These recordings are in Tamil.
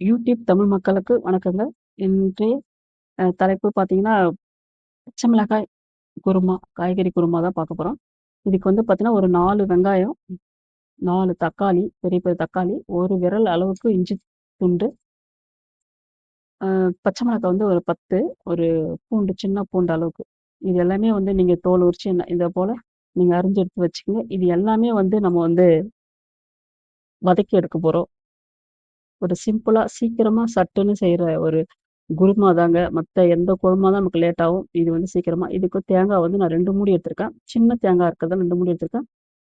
யூடியூப் தமிழ் மக்களுக்கு வணக்கங்க. இன்றைய தலைப்பு பார்த்தீங்கன்னா, பச்சை மிளகாய் குருமா, காய்கறி குருமா தான் பார்க்க போறோம். இதுக்கு வந்து பார்த்தீங்கன்னா, ஒரு 4 வெங்காயம், 4 தக்காளி, பெரிய பெரிய தக்காளி, 1 விரல் அளவுக்கு இஞ்சி துண்டு, பச்சை மிளகாய் வந்து ஒரு 10, ஒரு பூண்டு, சின்ன பூண்டு அளவுக்கு. இது எல்லாமே வந்து நீங்க தோல் உரிச்சு இத போல நீங்க அரிஞ்சு எடுத்து வச்சுக்கங்க. இது எல்லாமே வந்து நம்ம வந்து வதக்கி எடுக்க போறோம். ஒரு சிம்பிளா, சீக்கிரமா, சட்டுன்னு செய்ற ஒரு குருமா தாங்க. மத்த எந்த குருமா தான் நமக்கு லேட் ஆகும். இது வந்து சீக்கிரமா இதுக்கு தேங்காய் வந்து நான் 2 மூடி எடுத்திருக்கேன். சின்ன தேங்காய் இருக்கிறத 2 மூடி எடுத்திருக்கேன்.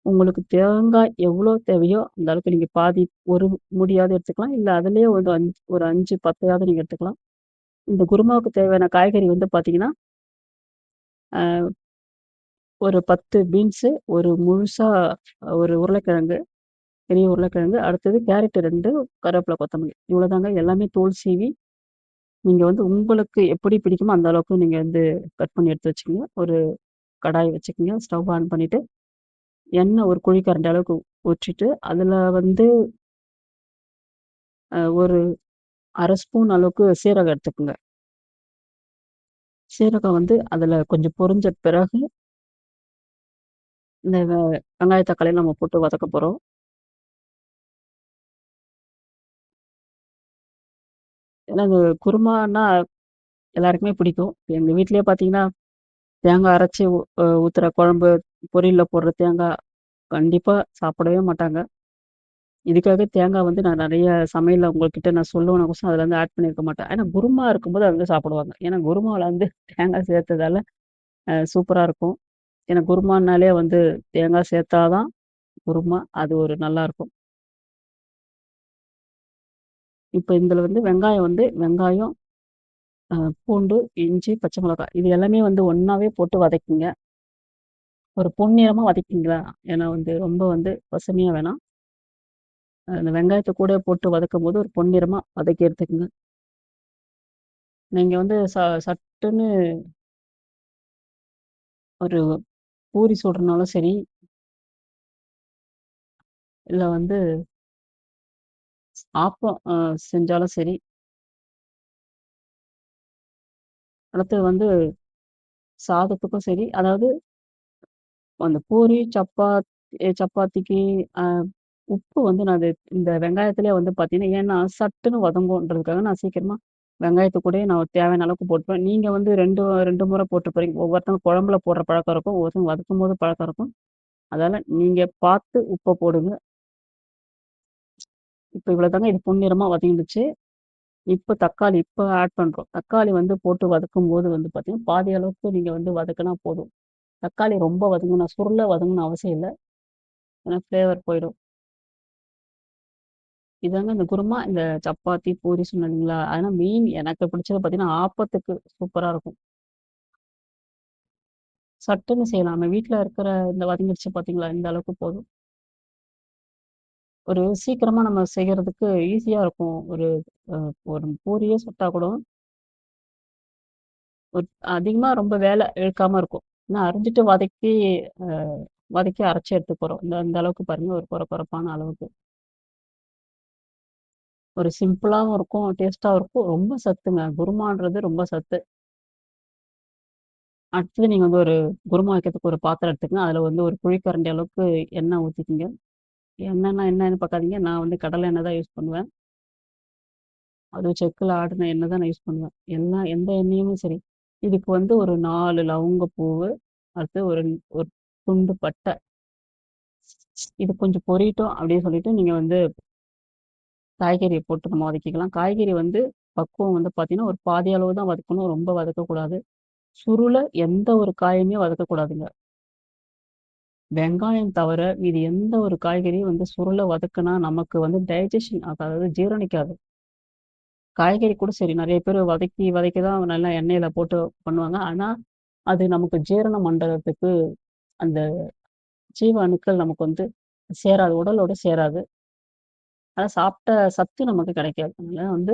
உங்களுக்கு தேங்காய் எவ்வளோ தேவையோ, அந்த அளவுக்கு நீங்க பாதி 1 மூடியாவது எடுத்துக்கலாம். இல்ல அதிலேயே ஒரு 5, 10யாவது நீங்க எடுத்துக்கலாம். இந்த குருமாவுக்கு தேவையான காய்கறி வந்து பார்த்தீங்கன்னா, அ ஒரு 10 பீன்ஸு, ஒரு முழுசா ஒரு உருளைக்கிழங்கு, பெரிய உருளைக்கிழங்கு, அடுத்தது கேரட் 2, கருவேப்பிலை, கொத்தமல்லி. இவ்வளோதாங்க. எல்லாமே தோல் சீவி நீங்க வந்து உங்களுக்கு எப்படி பிடிக்குமோ அந்த அளவுக்கு நீங்க வந்து கட் பண்ணி எடுத்து வச்சுக்கங்க. ஒரு கடாய் வச்சுக்கங்க. ஸ்டவ் ஆன் பண்ணிட்டு, எண்ணெய் ஒரு குழிக்கரண்டி அளவுக்கு ஊற்றிட்டு, அதுல வந்து ஒரு 1/2 ஸ்பூன் அளவுக்கு சீரகம் எடுத்துக்கங்க. சீரகம் வந்து அதுல கொஞ்சம் பொரிஞ்ச பிறகு, இந்த வெங்காய, தக்காளி நம்ம போட்டு வதக்க போறோம். ஏன்னா இது குருமான்னா எல்லாருக்குமே பிடிக்கும். எங்க வீட்லயே பார்த்தீங்கன்னா, தேங்காய் அரைச்சு ஊத்துற குழம்பு, பொரியல்ல போடுற தேங்காய் கண்டிப்பா சாப்பிடவே மாட்டாங்க. இதுக்காக தேங்காய் வந்து நான் நெறைய சமையல்ல உங்ககிட்ட நான் சொல்லுவேனக்கோசரம் அதில வந்து ஆட் பண்ணியிருக்க மாட்டேன். ஆனா குருமா இருக்கும்போது அத வந்து சாப்பிடுவாங்க. ஏன்னா குருமாவுல வந்து தேங்காய் சேர்த்ததால சூப்பரா இருக்கும். ஏன்னா குருமானாலே வந்து தேங்காய் சேர்த்தா தான் குருமா. அது ஒரு நல்லாருக்கும். இப்ப இதில வந்து வெங்காயம், அ பூண்டு, இஞ்சி, பச்சை மிளகாய் இது எல்லாமே வந்து ஒண்ணாவே போட்டு வதக்கிங்க. ஒரு பொன்னிறமா வதக்கிங்களா? ஏன்னா வந்து ரொம்ப வந்து பசுமையா வேணாம். அந்த வெங்காயத்த கூட போட்டு வதக்கும்போது ஒரு பொன்னிறமா வதக்கி எடுத்துக்கங்க. நீங்க வந்து சட்டுன்னு ஒரு பூரி சுடுறனாலும் சரி, இல்ல வந்து ஆப்பம் செஞ்சாலும் சரி, அடுத்தது வந்து சாதத்துக்கும் சரி, அதாவது அந்த பூரி, சப்பாத்திக்கு அ உப்பு வந்து நான் இந்த வெங்காயத்திலேயே வந்து பார்த்தீங்கன்னா, ஏன்னா சட்டுன்னு வதங்குன்றதுக்காக நான் சீக்கிரமா வெங்காயத்து கூடயே நான் தேவையான அளவுக்கு போட்டுருவேன். நீங்க வந்து 2 முறை போட்டு போறீங்க. ஒவ்வொருத்தவங்க குழம்புல போடுற பழக்கம் இருக்கும். ஒவ்வொருத்தவங்க வதக்கும்போது பழக்கம் இருக்கும். அதனால நீங்க பார்த்து உப்ப போடுங்க. இப்ப இவ்வளோதாங்க இது பொன்னிறமா வதங்கிடுச்சு. இப்ப ஆட் பண்றோம். தக்காளி வந்து போட்டு வதக்கும்போது வந்து பார்த்தீங்கன்னா, பாதி அளவுக்கு நீங்க வந்து வதக்குனா போதும். தக்காளி ரொம்ப சுருள வதங்கணும்னு அவசியம் இல்ல. ஏன்னா ஃப்ளேவர் போயிடும். இதாங்க இந்த குருமா, இந்த சப்பாத்தி, பூரி சொன்னேன் இல்லைங்களா? ஆனா மெயின் எனக்கு பிடிச்சது பார்த்தீங்கன்னா, ஆப்பத்துக்கு சூப்பரா இருக்கும். சட்டுன்னு செய்யலாம். நம்ம வீட்ல இருக்கிற இந்த வதங்கிடுச்சு பார்த்தீங்களா? இந்த அளவுக்கு போதும். ஒரு சீக்கிரமா நம்ம செய்யறதுக்கு ஈஸியா இருக்கும். அ ஒரு பூரியே சுட்டா கூட, ஒரு அதிகமா ரொம்ப வேலை இழுக்காம இருக்கும். ஏன்னா அரிஞ்சிட்டு அ வதக்கி அரைச்சு எடுத்துக்க போறோம். இந்த அளவுக்கு பாருங்க, ஒரு கொர கொரப்பான அளவுக்கு. ஒரு சிம்பிளாவும் இருக்கும், டேஸ்ட்டாவும் இருக்கும். ரொம்ப சத்துங்க. குருமான்றது ரொம்ப சத்து. அடுத்தது நீங்க வந்து ஒரு குருமா வைக்கிறதுக்கு ஒரு பாத்திரம் எடுத்துக்கங்க. அதுல வந்து ஒரு குழிக்கரண்டி அளவுக்கு எண்ணெய் ஊத்திக்கங்க. எண்ணெய்னா என்னன்னு பார்க்காதீங்க. நான் வந்து கடலை எண்ணெய் தான் யூஸ் பண்ணுவேன். அதுவும் செக்குல ஆட்டுன எண்ணெய் தான் நான் யூஸ் பண்ணுவேன். எந்த எண்ணெயுமே சரி. இதுக்கு வந்து ஒரு 4 லவங்கப்பூவு, அடுத்து ஒரு ஒரு துண்டு பட்டை. இது கொஞ்சம் பொரியட்டும் அப்படின்னு சொல்லிட்டு நீங்க வந்து காய்கறிய போட்டு நம்ம வதக்கிக்கலாம். காய்கறி வந்து பக்குவம் வந்து பார்த்தீங்கன்னா, ஒரு பாதி அளவு தான் வதக்கணும். ரொம்ப வதக்கக்கூடாது. சுருள எந்த ஒரு காயுமே வதக்கக்கூடாதுங்க. வெங்காயம் தவிர மீதி எந்த ஒரு காய்கறியும் வந்து சுருள வதக்குனா நமக்கு வந்து டைஜஷன் அதாவது ஜீரணிக்காது. காய்கறி கூட சரி நெறைய பேரு வதக்கி வதக்கி தான் நல்லா எண்ணெயில போட்டு பண்ணுவாங்க. ஆனா, அது நமக்கு ஜீரண மண்டலத்துக்கு அந்த ஜீவ அணுக்கள் நமக்கு வந்து சேராது. உடலோட சேராது. ஆனா சாப்ட்ட சத்து நமக்கு கிடைக்காது. அதனால வந்து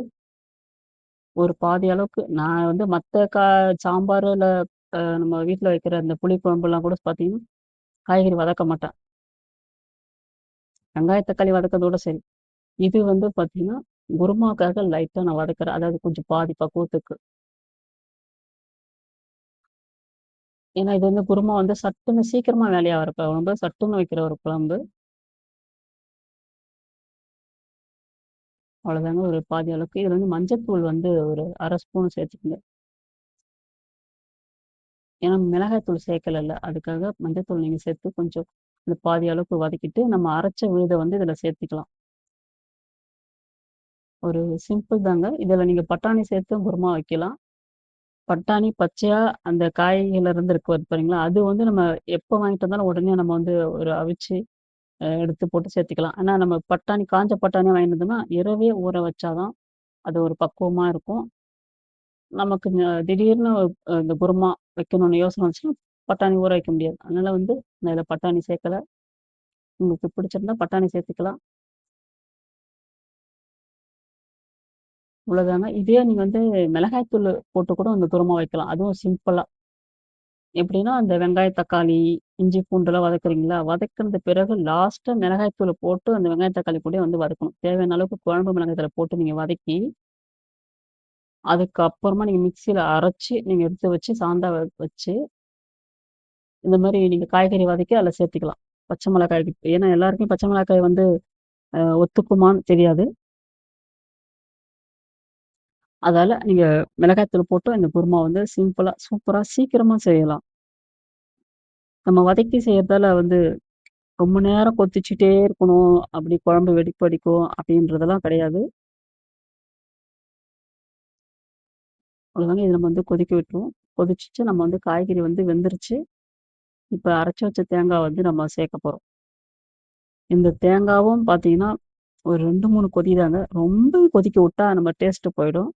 ஒரு பாதி அளவுக்கு நான் வந்து மத்த சாம்பாரு இல்ல நம்ம வீட்ல வைக்கிற அந்த புளி குழம்புலாம் கூட பார்த்தீங்கன்னா, காய்கறி வதக்க மாட்டேன். வெங்காயம், தக்காளி வதக்கறதோட சரி. இது வந்து பார்த்தீங்கன்னா, குருமாக்காக லைட்டா நான் வதக்குறேன். அதாவது கொஞ்சம் பாதி பக்குவத்துக்கு. ஏன்னா இது வந்து குருமா வந்து சட்டுன்னு சீக்கிரமா வேலையாகிற குழம்பு. சட்டுன்னு வைக்கிற ஒரு குழம்பு. அவ்வளோதாங்க ஒரு பாதி அளவுக்கு. இதில வந்து மஞ்சத்தூள் வந்து ஒரு 1/2 ஸ்பூன் சேர்த்துக்கங்க. ஏன்னா மிளகாய் தூள் சேர்க்கலல்ல. அதுக்காக மஞ்சத்தூள் நீங்க சேர்த்து கொஞ்சம் இந்த பாதி அளவுக்கு வதக்கிட்டு, நம்ம அரைச்ச விழுத வந்து இதில சேர்த்துக்கலாம். ஒரு சிம்பிள் தாங்க. இதில நீங்க பட்டாணி சேர்த்தும் குருமா வைக்கலாம். பட்டாணி பச்சையா அந்த காய்கறில இருந்து இருக்கு பாருங்களா, அது வந்து நம்ம எப்போ வாங்கிட்டு வந்தாலும் உடனே நம்ம வந்து ஒரு அவிச்சு எடுத்து போட்டு சேர்த்துக்கலாம். ஆனா நம்ம பட்டாணி காஞ்ச பட்டாணியா வாங்கிட்டு வந்தோம்னா, இரவே ஊற வச்சா தான் அது ஒரு பக்குவமா இருக்கும். நமக்கு திடீர்னு இந்த குருமா வைக்கணும்னு யோசனை வந்துச்சுன்னா, பட்டாணி ஊற வைக்க முடியாது. அதனால வந்து நான் இதில பட்டாணி சேர்க்கல. உங்களுக்கு பிடிச்சிருந்தா பட்டாணி சேர்த்துக்கலாம். இவ்வளோதாங்க. இதே நீங்க வந்து மிளகாய் தூள் போட்டு கூட அந்த குருமா வைக்கலாம். அதுவும் சிம்பிளா. எப்படின்னா, அந்த வெங்காயம், தக்காளி, இஞ்சி, பூண்டுலாம் வதக்குறீங்களா? வதக்குனது பிறகு லாஸ்ட்டா மிளகாய் தூள போட்டு அந்த வெங்காயம், தக்காளி கூடயே வந்து வதக்கணும். தேவையான அளவுக்கு குழம்பு மிளகாய் தூள போட்டு நீங்க வதக்கி, அதுக்கப்புறமா நீங்க மிக்ஸியில அரைச்சு, நீங்க எடுத்து வச்சு சாந்தா வச்சு, இந்த மாரி நீங்க காய்கறி வதக்கி அதில சேர்த்துக்கலாம். பச்சை மிளகாய் ஏன்னா எல்லாருக்கும் பச்சை மிளகாய் வந்து ஒத்துக்குமான்னு தெரியாது. அதால நீங்க மிளகாய் தூள் போட்டு இந்த குருமா வந்து சிம்பிளா, சூப்பரா, சீக்கிரமா செய்யலாம். நம்ம வதக்கி செய்றதால வந்து ரொம்ப நேரம் கொதிச்சுட்டே இருக்கணும், அப்படி குழம்பு வெடிப்படிக்கும் அப்படின்றதெல்லாம் கிடையாது. அவ்வளோதாங்க இத நம்ம வந்து கொதிக்க விட்டுருவோம். கொதிச்சுச்சு நம்ம வந்து காய்கறி வந்து வெந்துருச்சு. இப்ப அரைச்சு வச்ச தேங்காய் வந்து நம்ம சேர்க்க போறோம். இந்த தேங்காவும் பார்த்தீங்கன்னா, ஒரு 2, 3 கொதி தாங்க. ரொம்ப கொதிக்க விட்டா நம்ம டேஸ்ட்டு போயிடும்.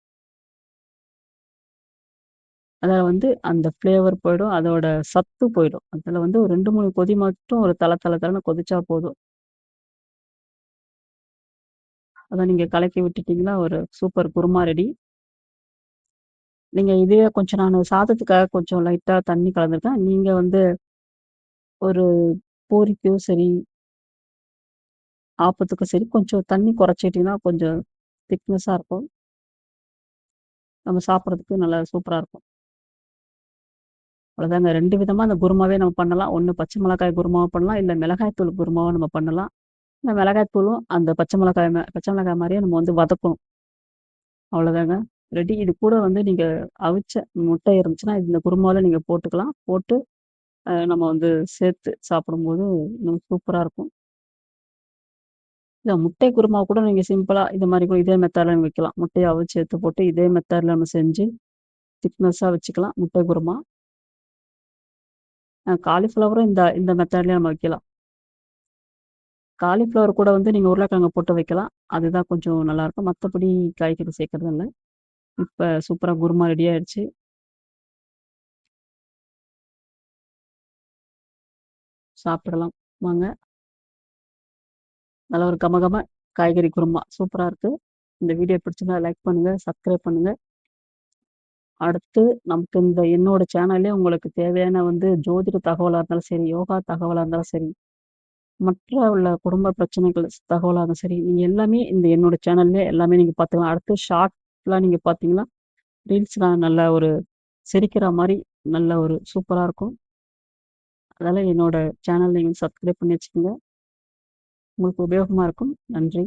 அதில வந்து அந்த ஃப்ளேவர் போயிடும். அதோட சத்து போயிடும். அதில வந்து ஒரு 2, 3 கொதி மட்டும் ஒரு தள தள தளன்னு கொதிச்சா போதும். அத நீங்க கலக்கி விட்டுட்டீங்கன்னா, ஒரு சூப்பர் குருமா ரெடி. நீங்க இதுவே கொஞ்சம் நானு சாதத்துக்காக கொஞ்சம் லைட்டா தண்ணி கலந்துருக்கேன். நீங்க வந்து ஒரு பூரிக்கும் சரி, ஆப்பத்துக்கும் சரி கொஞ்சம் தண்ணி குறைச்சிட்டீங்கன்னா, கொஞ்சம் திக்னஸா இருக்கும். நம்ம சாப்பிடுறதுக்கு நல்லா சூப்பரா இருக்கும். அவ்வளோதாங்க 2 விதமா அந்த குருமாவே நம்ம பண்ணலாம். ஒண்ணு பச்சை மிளகாய் குருமாவா பண்ணலாம். இல்ல மிளகாய் தூள் குருமாவா நம்ம பண்ணலாம். இந்த மிளகாய் தூளும் அந்த பச்சை மிளகாய் மாரியே நம்ம வந்து வதக்கணும். அவ்வளோதாங்க. ரெடி. இது கூட வந்து நீங்க அவிச்ச முட்டை இருந்துச்சுன்னா, இந்த குருமாவுல நீங்க போட்டுக்கலாம். போட்டு நம்ம வந்து சேர்த்து சாப்பிடும்போது இன்னும் சூப்பரா இருக்கும். இல்ல முட்டை குருமா கூட நீங்க சிம்பிளா இது மாரி கூட இதே மெத்தட்ல வைக்கலாம். முட்டைய அவிச்சு எடுத்து போட்டு இதே மெத்தட்ல நம்ம செஞ்சு திக்னஸா வச்சுக்கலாம். முட்டை குருமா. காலிஃப்ளவரும் இந்த இந்த மெத்தட்லயே நம்ம வைக்கலாம். காலிஃப்ளவர் கூட வந்து நீங்க உருளைக்கிழங்கு போட்டு வைக்கலாம். அதுதான் கொஞ்சம் நல்லாயிருக்கும். மத்தபடி காய்கறி சேர்க்கறது இல்ல. இப்ப சூப்பரா குருமா ரெடி ஆயிடுச்சு. சாப்பிடலாம். வாங்க. நல்ல ஒரு கமகம காய்கறி குருமா. சூப்பரா இருக்கு. இந்த வீடியோ பிடிச்சிருந்தா லைக் பண்ணுங்க, சப்ஸ்கிரைப் பண்ணுங்க. அடுத்து நமக்கு இந்த என்னோட சேனல்லே உங்களுக்கு தேவையான வந்து ஜோதிட தகவலா இருந்தாலும் சரி, யோகா தகவலா இருந்தாலும் சரி, மற்ற உள்ள குடும்ப பிரச்சனைகள் தகவலா இருந்தாலும் சரி, நீங்க எல்லாமே இந்த என்னோட சேனல்லே எல்லாமே நீங்க பார்த்துக்கலாம். அடுத்து ஷார்ட்லாம் நீங்க பார்த்தீங்கன்னா, ரீல்ஸ்லாம் நல்ல ஒரு சிரிக்கிற மாரி நல்ல ஒரு சூப்பரா இருக்கும். அதனால என்னோட சேனல் நீங்க சப்ஸ்கிரைப் பண்ணி வச்சுக்கோங்க. உங்களுக்கு உபயோகமா இருக்கும். நன்றி.